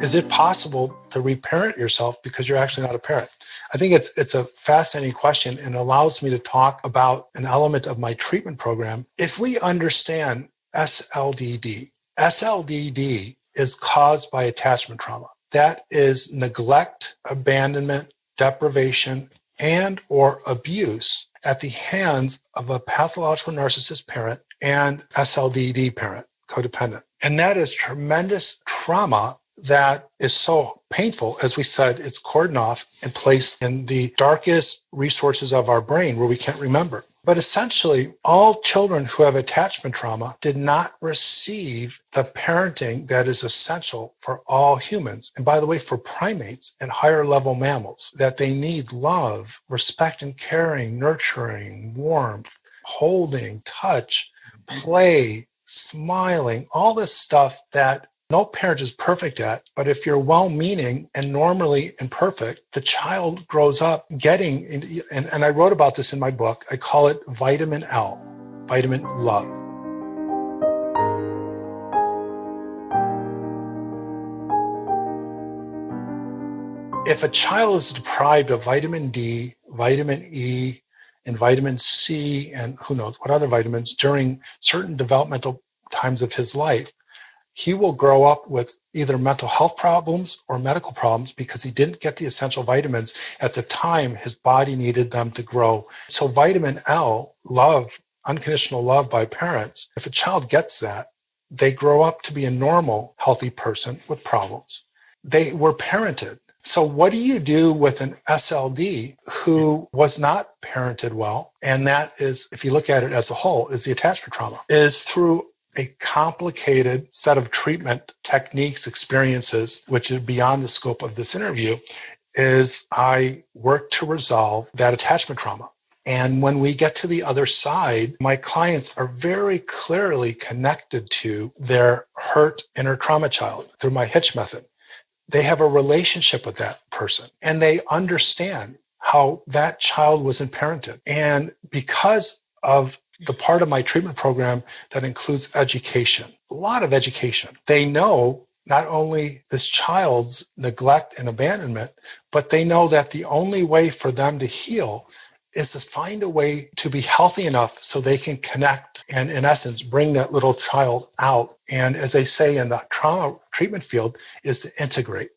Is it possible to reparent yourself because you're actually not a parent? I think it's a fascinating question and allows me to talk about an element of my treatment program. If we understand SLDD is caused by attachment trauma. That is neglect, abandonment, deprivation, and or abuse at the hands of a pathological narcissist parent and SLDD parent, codependent. And that is tremendous trauma that is so painful. As we said, it's cordoned off and placed in the darkest resources of our brain where we can't remember. But essentially, all children who have attachment trauma did not receive the parenting that is essential for all humans. And by the way, for primates and higher level mammals, that they need love, respect and caring, nurturing, warmth, holding, touch, play, smiling, all this stuff that no parent is perfect at, but if you're well-meaning and normally imperfect, the child grows up getting, and I wrote about this in my book, I call it vitamin L, vitamin love. If a child is deprived of vitamin D, vitamin E, and vitamin C, and who knows what other vitamins during certain developmental times of his life, he will grow up with either mental health problems or medical problems because he didn't get the essential vitamins at the time his body needed them to grow. So vitamin L, love, unconditional love by parents, if a child gets that, they grow up to be a normal, healthy person with problems. They were parented. So what do you do with an SLD who was not parented well? And that is, if you look at it as a whole, is the attachment trauma, is through a complicated set of treatment techniques, experiences, which is beyond the scope of this interview, is I work to resolve that attachment trauma. And when we get to the other side, my clients are very clearly connected to their hurt inner trauma child through my Hitch method. They have a relationship with that person and they understand how that child wasn't parented. And because of the part of my treatment program that includes education, a lot of education, they know not only this child's neglect and abandonment, but they know that the only way for them to heal is to find a way to be healthy enough so they can connect and, in essence, bring that little child out. And as they say in the trauma treatment field, is to integrate.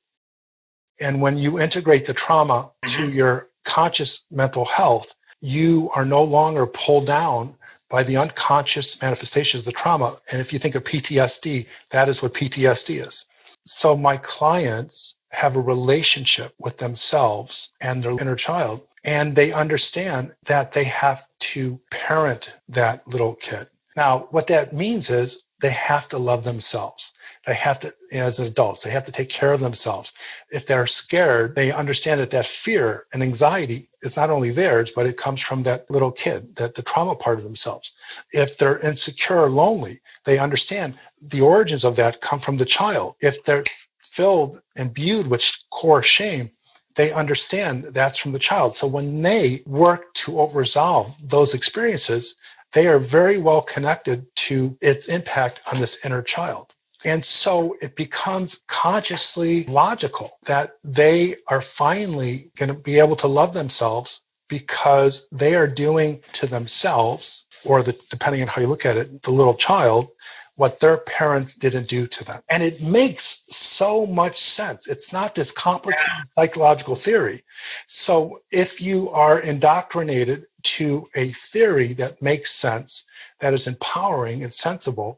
And when you integrate the trauma to your conscious mental health, you are no longer pulled down by the unconscious manifestations of the trauma. And if you think of PTSD, that is what PTSD is. So my clients have a relationship with themselves and their inner child, and they understand that they have to parent that little kid. Now, what that means is they have to love themselves. They have to, as adults, they have to take care of themselves. If they're scared, they understand that fear and anxiety is not only theirs, but it comes from that little kid, that the trauma part of themselves. If they're insecure or lonely, they understand the origins of that come from the child. If they're filled and imbued with core shame, they understand that's from the child. So when they work to resolve those experiences, they are very well connected to its impact on this inner child. And so it becomes consciously logical that they are finally going to be able to love themselves because they are doing to themselves, or depending on how you look at it, the little child, what their parents didn't do to them. And it makes so much sense. It's not this complicated psychological theory. So if you are indoctrinated to a theory that makes sense, that is empowering and sensible,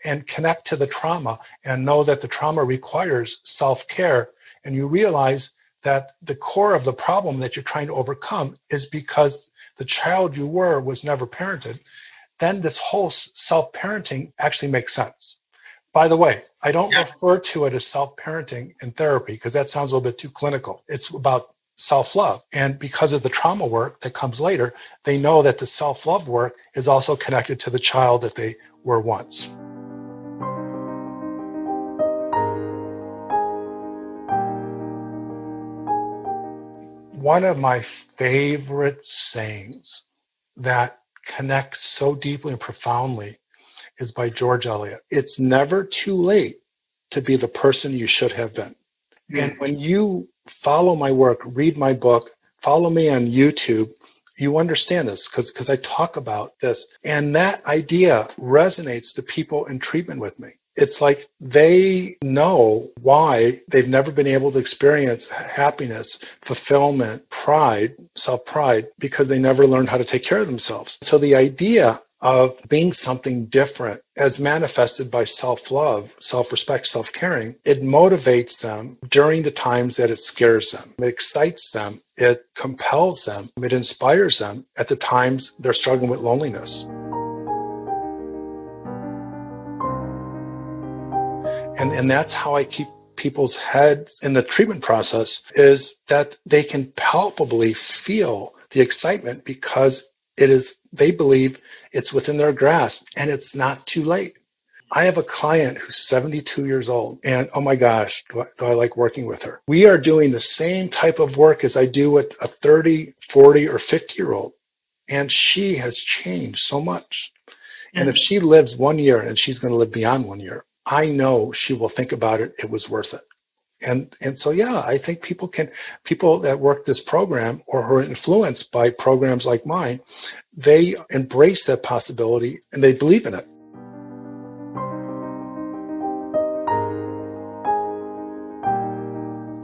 and connect to the trauma and know that the trauma requires self-care, and you realize that the core of the problem that you're trying to overcome is because the child you were was never parented, then this whole self-parenting actually makes sense. By the way, I don't refer to it as self-parenting in therapy because that sounds a little bit too clinical. It's about self-love. And because of the trauma work that comes later, they know that the self-love work is also connected to the child that they were once. One of my favorite sayings that connects so deeply and profoundly is by George Eliot. It's never too late to be the person you should have been. And when you follow my work, read my book, follow me on YouTube, you understand this because I talk about this. And that idea resonates to people in treatment with me. It's like they know why they've never been able to experience happiness, fulfillment, pride, self-pride, because they never learned how to take care of themselves. So the idea of being something different as manifested by self-love, self-respect, self-caring, it motivates them during the times that it scares them. It excites them. It compels them. It inspires them at the times they're struggling with loneliness. And that's how I keep people's heads in the treatment process, is that they can palpably feel the excitement because they believe it's within their grasp and it's not too late. I have a client who's 72 years old, and oh my gosh, do I like working with her. We are doing the same type of work as I do with a 30, 40, or 50-year-old. And she has changed so much. And if she lives 1 year, and she's going to live beyond 1 year, I know she will think about it. It was worth it. And so, yeah, I think people that work this program or who are influenced by programs like mine, they embrace that possibility and they believe in it.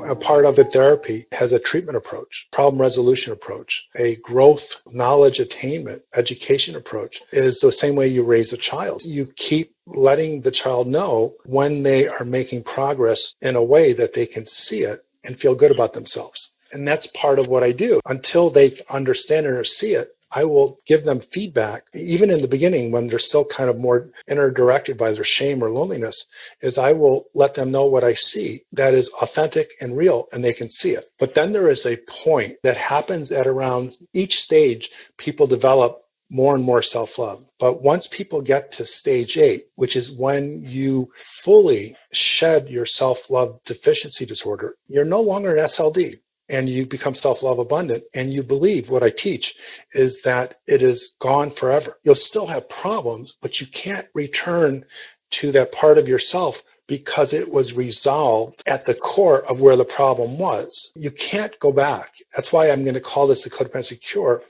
A part of the therapy has a treatment approach, problem resolution approach, a growth, knowledge attainment, education approach. Is the same way you raise a child. You keep letting the child know when they are making progress in a way that they can see it and feel good about themselves. And that's part of what I do. Until they understand it or see it, I will give them feedback, even in the beginning when they're still kind of more inner-directed by their shame or loneliness, is I will let them know what I see that is authentic and real, and they can see it. But then there is a point that happens at around each stage, people develop more and more self-love. But once people get to stage 8, which is when you fully shed your self-love deficiency disorder, you're no longer an SLD. And you become self-love abundant, and you believe what I teach is that it is gone forever. You'll still have problems, but you can't return to that part of yourself because it was resolved at the core of where the problem was. You can't go back. That's why I'm going to call this the Codependency Cure.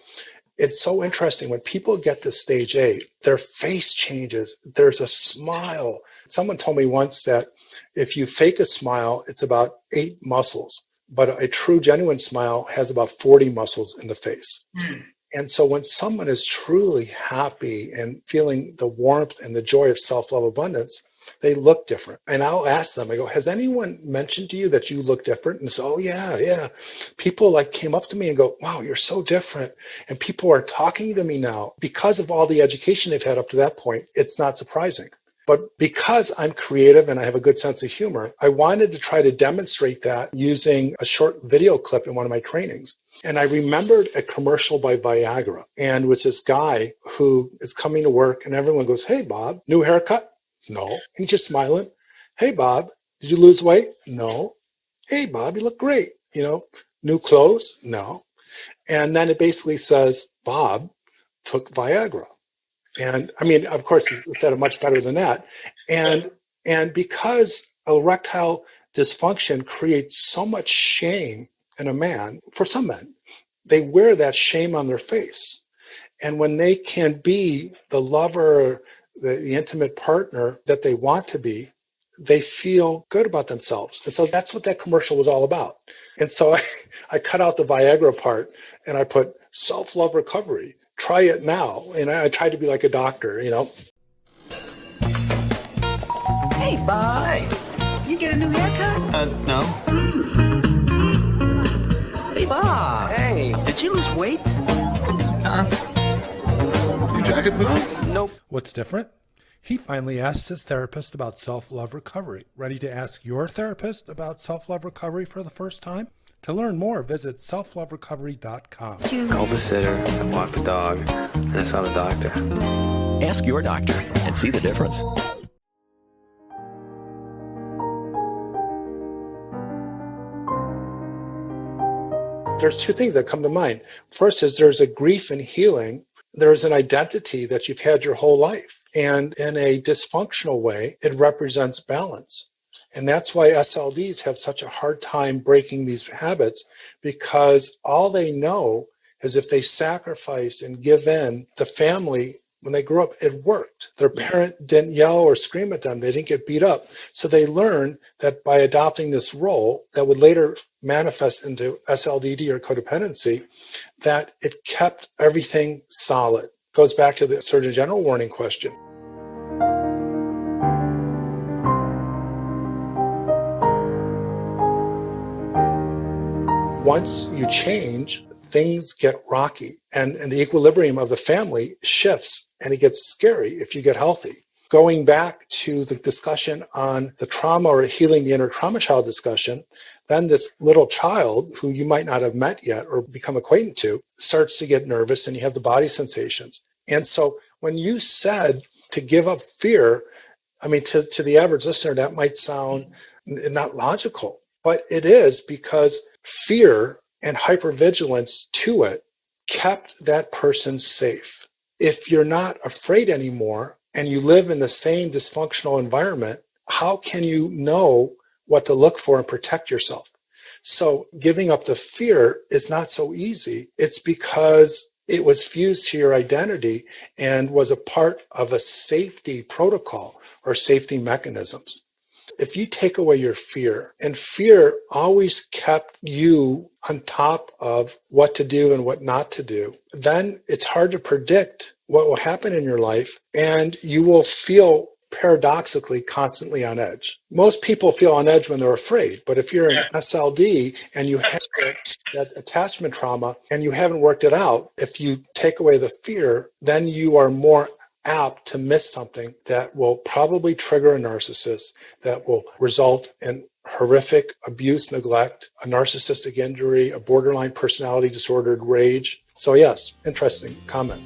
It's so interesting. When people get to stage 8, their face changes. There's a smile. Someone told me once that if you fake a smile, it's about 8 muscles. But a true, genuine smile has about 40 muscles in the face. And so when someone is truly happy and feeling the warmth and the joy of self-love abundance, they look different. And I'll ask them, I go, has anyone mentioned to you that you look different? And say, oh, yeah. People like came up to me and go, wow, you're so different. And people are talking to me now because of all the education they've had up to that point. It's not surprising. But because I'm creative and I have a good sense of humor, I wanted to try to demonstrate that using a short video clip in one of my trainings. And I remembered a commercial by Viagra, and it was this guy who is coming to work and everyone goes, hey, Bob, new haircut? No. And he's just smiling. Hey, Bob, did you lose weight? No. Hey, Bob, you look great. New clothes? No. And then it basically says, Bob took Viagra. And I mean, of course, he said it much better than that. And because erectile dysfunction creates so much shame in a man, for some men, they wear that shame on their face. And when they can be the lover, the intimate partner that they want to be, they feel good about themselves. And so that's what that commercial was all about. And so I cut out the Viagra part and I put self-love recovery. Try it now. And I tried to be like a doctor, Hey, Bob. Hey. You get a new haircut? No. Hey, Bob. Hey. Did you lose weight? Your jacket moved? Nope. What's different? He finally asked his therapist about self-love recovery. Ready to ask your therapist about self-love recovery for the first time? To learn more, visit selfloverecovery.com. Called the sitter, I walked the dog, and I saw the doctor. Ask your doctor and see the difference. There's 2 things that come to mind. First is there's a grief and healing. There's an identity that you've had your whole life. And in a dysfunctional way, it represents balance. And that's why SLDs have such a hard time breaking these habits, because all they know is if they sacrifice and give in, the family, when they grew up, it worked. Their parent didn't yell or scream at them. They didn't get beat up. So they learned that by adopting this role that would later manifest into SLDD or codependency, that it kept everything solid. Goes back to the Surgeon General warning question. Once you change, things get rocky, and the equilibrium of the family shifts, and it gets scary if you get healthy. Going back to the discussion on the trauma or healing the inner trauma child discussion, then this little child who you might not have met yet or become acquainted to starts to get nervous, and you have the body sensations. And so when you said to give up fear, I mean, to the average listener, that might sound not logical, but it is, because fear and hypervigilance to it kept that person safe. If you're not afraid anymore and you live in the same dysfunctional environment, how can you know what to look for and protect yourself? So giving up the fear is not so easy. It's because it was fused to your identity and was a part of a safety protocol or safety mechanisms. If you take away your fear, and fear always kept you on top of what to do and what not to do, then it's hard to predict what will happen in your life, and you will feel paradoxically constantly on edge. Most people feel on edge when they're afraid, but if you're an SLD and you have that attachment trauma and you haven't worked it out, if you take away the fear, then you are more apt to miss something that will probably trigger a narcissist, that will result in horrific abuse, neglect, a narcissistic injury, a borderline personality disordered rage. So yes, interesting comment.